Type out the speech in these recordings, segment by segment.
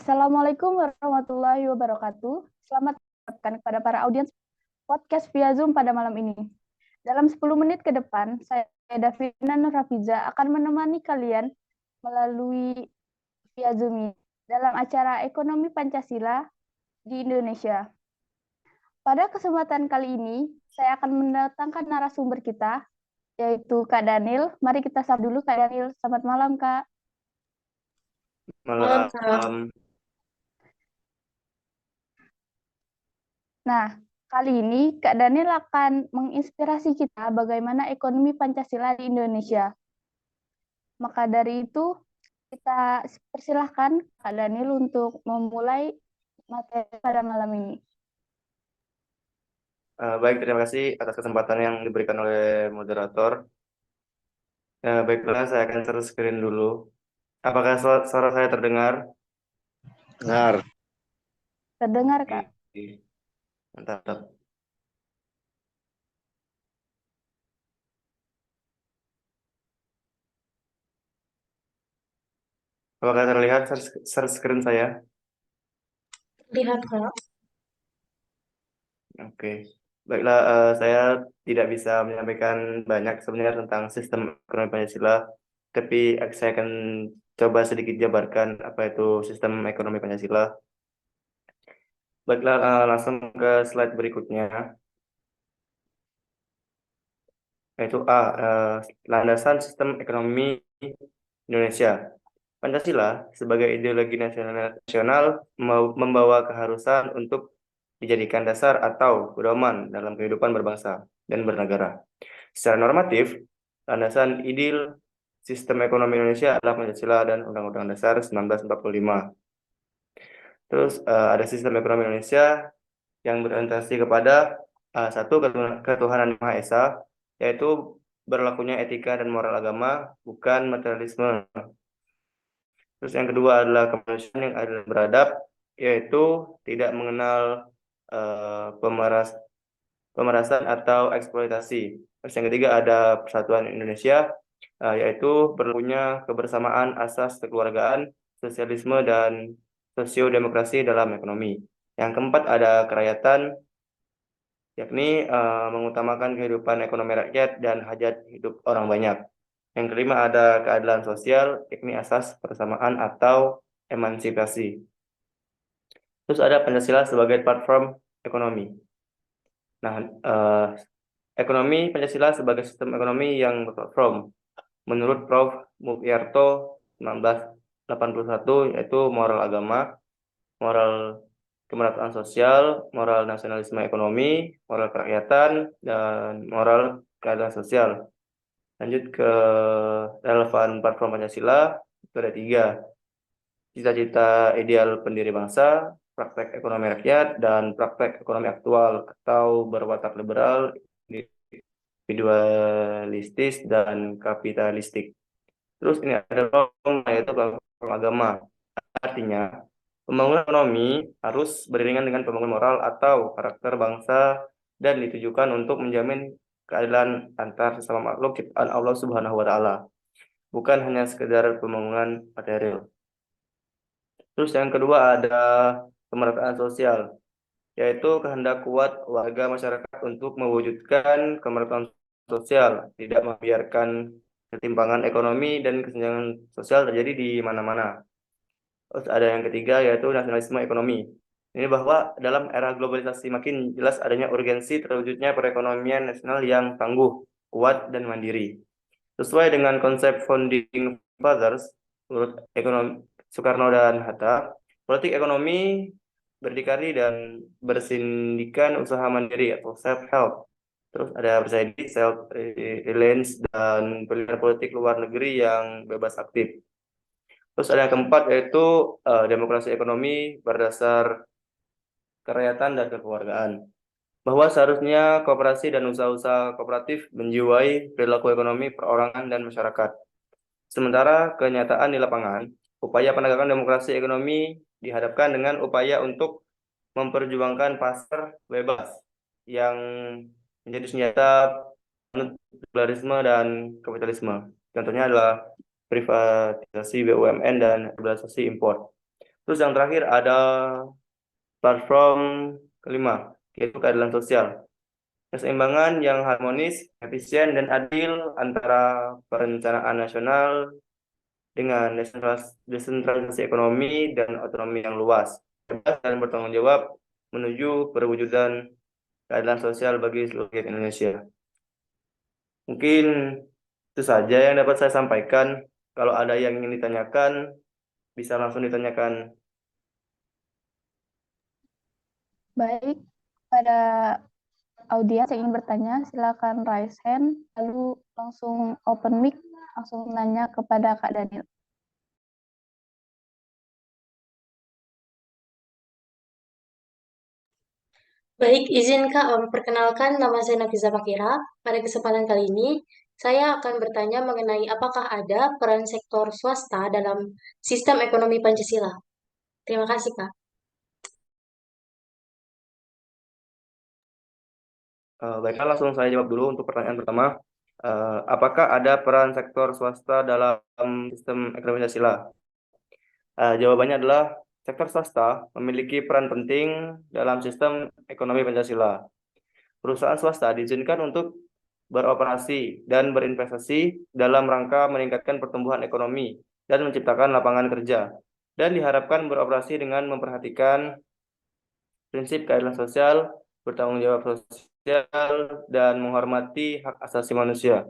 Assalamualaikum warahmatullahi wabarakatuh. Selamat datang kepada para audiens podcast via Zoom pada malam ini. Dalam 10 menit ke depan, saya Davina Nur Hafiza akan menemani kalian melalui via Zoom ini dalam acara Ekonomi Pancasila di Indonesia. Pada kesempatan kali ini, saya akan mendatangkan narasumber kita, yaitu Kak Daniel. Mari kita sapa dulu Kak Daniel. Selamat malam, Kak. Malam. Nah, kali ini Kak Daniel akan menginspirasi kita bagaimana ekonomi Pancasila di Indonesia. Maka dari itu, kita persilahkan Kak Daniel untuk memulai materi pada malam ini. Baik, terima kasih atas kesempatan yang diberikan oleh moderator. Baiklah, saya akan share screen dulu. Apakah suara saya terdengar? Dengar. Terdengar, Kak? Oke, mantap. Apakah terlihat share screen saya? Lihat, Kak. Oke, baiklah, saya tidak bisa menyampaikan banyak sebenarnya tentang sistem ekonomi Pancasila, tapi saya akan coba sedikit jabarkan apa itu sistem ekonomi Pancasila. Baiklah, langsung ke slide berikutnya. Yaitu landasan sistem ekonomi Indonesia. Pancasila sebagai ideologi nasional membawa keharusan untuk dijadikan dasar atau pedoman dalam kehidupan berbangsa dan bernegara. Secara normatif, landasan ideal sistem ekonomi Indonesia adalah Pancasila dan Undang-Undang Dasar 1945. Terus ada sistem ekonomi Indonesia yang berorientasi kepada satu, ketuhanan Yang Maha Esa, yaitu berlakunya etika dan moral agama, bukan materialisme. Terus yang kedua adalah kemanusiaan yang adil dan beradab, yaitu tidak mengenal pemerasan atau eksploitasi. Terus yang ketiga ada persatuan Indonesia, yaitu berlakunya kebersamaan asas kekeluargaan, sosialisme, dan sosiodemokrasi dalam ekonomi. Yang keempat ada kerakyatan, yakni mengutamakan kehidupan ekonomi rakyat dan hajat hidup orang banyak. Yang kelima ada keadilan sosial, yakni asas persamaan atau emansipasi. Terus ada Pancasila sebagai platform ekonomi. Nah, ekonomi Pancasila sebagai sistem ekonomi yang berplatform. Menurut Prof. Mulyarto 1981, yaitu moral agama, moral kemerataan sosial, moral nasionalisme ekonomi, moral kerakyatan, dan moral keadilan sosial. Lanjut ke relevan platform Pancasila, itu ada 3. Cita-cita ideal pendiri bangsa, praktek ekonomi rakyat, dan praktek ekonomi aktual atau berwatak liberal, individualistis, dan kapitalistik. Terus ini ada yaitu platform agama. Artinya, pembangunan ekonomi harus beriringan dengan pembangunan moral atau karakter bangsa dan ditujukan untuk menjamin keadilan antar sesama makhluk ciptaan Allah Subhanahu wa taala, bukan hanya sekedar pembangunan material. Terus yang kedua ada pemerataan sosial, yaitu kehendak kuat warga masyarakat untuk mewujudkan kemerataan sosial, tidak membiarkan ketimpangan ekonomi dan kesenjangan sosial terjadi di mana-mana. Terus ada yang ketiga yaitu nasionalisme ekonomi. Ini bahwa dalam era globalisasi makin jelas adanya urgensi terwujudnya perekonomian nasional yang tangguh, kuat, dan mandiri. Sesuai dengan konsep founding fathers, menurut ekonomi Soekarno dan Hatta, politik ekonomi berdikari dan bersindikan usaha mandiri atau self-help. Terus ada percaya diri, self-reliance, dan pilihan politik luar negeri yang bebas aktif. Terus ada yang keempat yaitu demokrasi ekonomi berdasar kerakyatan dan kekeluargaan. Bahwa seharusnya kooperasi dan usaha-usaha kooperatif menjiwai perilaku ekonomi perorangan dan masyarakat. Sementara kenyataan di lapangan, upaya penegakan demokrasi ekonomi dihadapkan dengan upaya untuk memperjuangkan pasar bebas yang menjadi senjata pluralisme dan kapitalisme. Contohnya adalah privatisasi BUMN dan liberalisasi impor. Terus yang terakhir ada platform kelima, yaitu keadilan sosial. Keseimbangan yang harmonis, efisien, dan adil antara perencanaan nasional dengan desentralisasi ekonomi dan otonomi yang luas, bebas dan bertanggung jawab menuju perwujudan keadilan sosial bagi seluruh rakyat Indonesia. Mungkin itu saja yang dapat saya sampaikan. Kalau ada yang ingin ditanyakan, bisa langsung ditanyakan. Baik, pada audiens yang ingin bertanya, silakan raise hand, lalu langsung open mic, langsung nanya kepada Kak Daniel. Baik, izin Kak memperkenalkan nama saya Nafisa Fakira. Pada kesempatan kali ini, saya akan bertanya mengenai apakah ada peran sektor swasta dalam sistem ekonomi Pancasila. Terima kasih, Kak. Baiklah, langsung saya jawab dulu untuk pertanyaan pertama. Apakah ada peran sektor swasta dalam sistem ekonomi Pancasila? Jawabannya adalah sektor swasta memiliki peran penting dalam sistem ekonomi Pancasila. Perusahaan swasta diizinkan untuk beroperasi dan berinvestasi dalam rangka meningkatkan pertumbuhan ekonomi dan menciptakan lapangan kerja, dan diharapkan beroperasi dengan memperhatikan prinsip keadilan sosial, bertanggung jawab sosial, dan menghormati hak asasi manusia.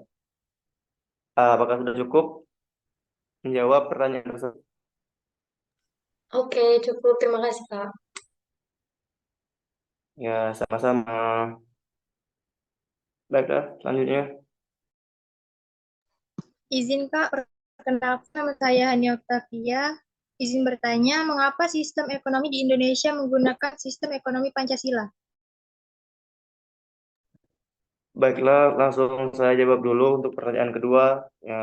Apakah sudah cukup menjawab pertanyaan tersebut? Oke, cukup. Terima kasih, Kak. Ya, sama-sama. Baiklah, selanjutnya. Izin Kak, perkenalkan nama saya Hania Octavia. Izin bertanya, mengapa sistem ekonomi di Indonesia menggunakan sistem ekonomi Pancasila? Baiklah, langsung saya jawab dulu untuk pertanyaan kedua. Ya,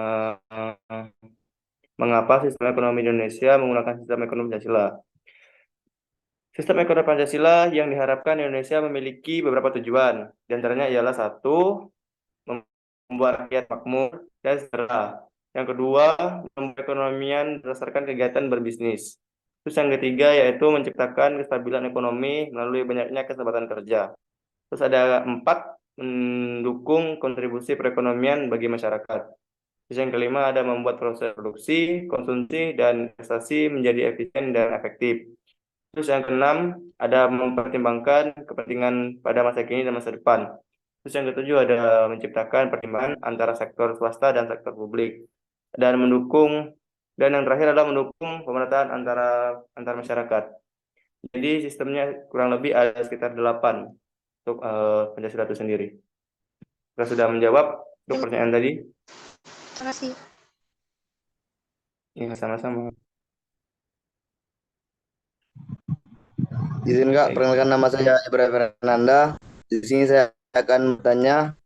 mengapa sistem ekonomi Indonesia menggunakan sistem ekonomi Pancasila? Sistem ekonomi Pancasila yang diharapkan Indonesia memiliki beberapa tujuan. Di antaranya ialah satu, membuat rakyat makmur dan sejahtera. Yang kedua, membuat perekonomian berdasarkan kegiatan berbisnis. Terus yang ketiga yaitu menciptakan kestabilan ekonomi melalui banyaknya kesempatan kerja. Terus ada empat, mendukung kontribusi perekonomian bagi masyarakat. Terus yang kelima ada membuat proses produksi, konsumsi, dan investasi menjadi efisien dan efektif. Terus yang keenam ada mempertimbangkan kepentingan pada masa kini dan masa depan. Terus yang ketujuh ada menciptakan pertimbangan antara sektor swasta dan sektor publik, dan yang terakhir adalah mendukung pemerataan antar masyarakat. Jadi sistemnya kurang lebih ada sekitar 8 untuk Pancasila itu sendiri. Kita sudah menjawab untuk pertanyaan tadi. Terima kasih. Ya, sama-sama. Izin Kak, perkenalkan nama saya Ibrahim Fernanda. Di sini saya akan bertanya,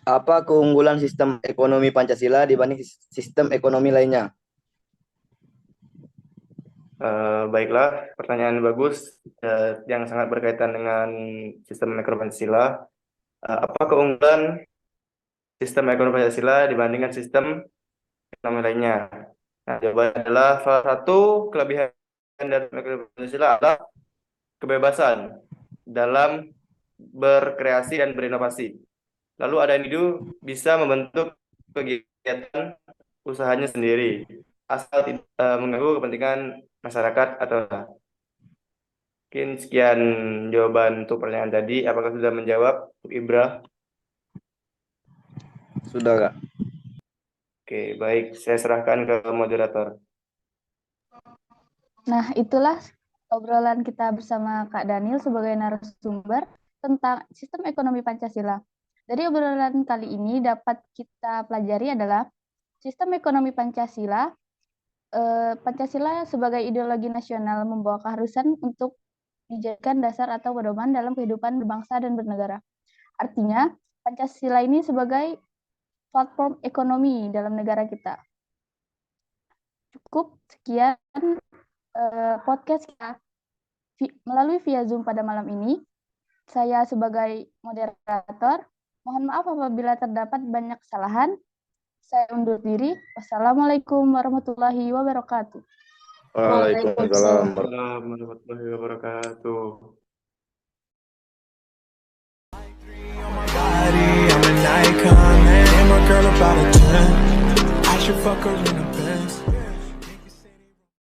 apa keunggulan sistem ekonomi Pancasila dibanding sistem ekonomi lainnya? Baiklah, pertanyaan bagus yang sangat berkaitan dengan sistem ekonomi Pancasila. Apa keunggulan sistem ekonomi Pancasila dibandingkan sistem ekonomi lainnya? Nah, jawabannya adalah salah satu kelebihan dari ekonomi Pancasila adalah kebebasan dalam berkreasi dan berinovasi. Lalu ada individu bisa membentuk kegiatan usahanya sendiri, asal tidak mengganggu kepentingan masyarakat atau enggak. Mungkin sekian jawaban untuk pertanyaan tadi. Apakah sudah menjawab untuk Ibra? Sudah Kak. Oke, baik. Saya serahkan ke moderator. Nah, itulah obrolan kita bersama Kak Daniel sebagai narasumber tentang sistem ekonomi Pancasila. Dari obrolan kali ini dapat kita pelajari adalah sistem ekonomi Pancasila. Pancasila sebagai ideologi nasional membawa keharusan untuk dijadikan dasar atau pedoman dalam kehidupan berbangsa dan bernegara. Artinya, Pancasila ini sebagai platform ekonomi dalam negara kita. Cukup sekian podcast kita melalui via Zoom pada malam ini. Saya sebagai moderator, mohon maaf apabila terdapat banyak kesalahan. Saya undur diri. Wassalamualaikum warahmatullahi wabarakatuh. Waalaikumsalam. Assalamualaikum warahmatullahi wabarakatuh. Body, I'm an icon, man. I'm a girl about a 10. I should fuck her in the bed.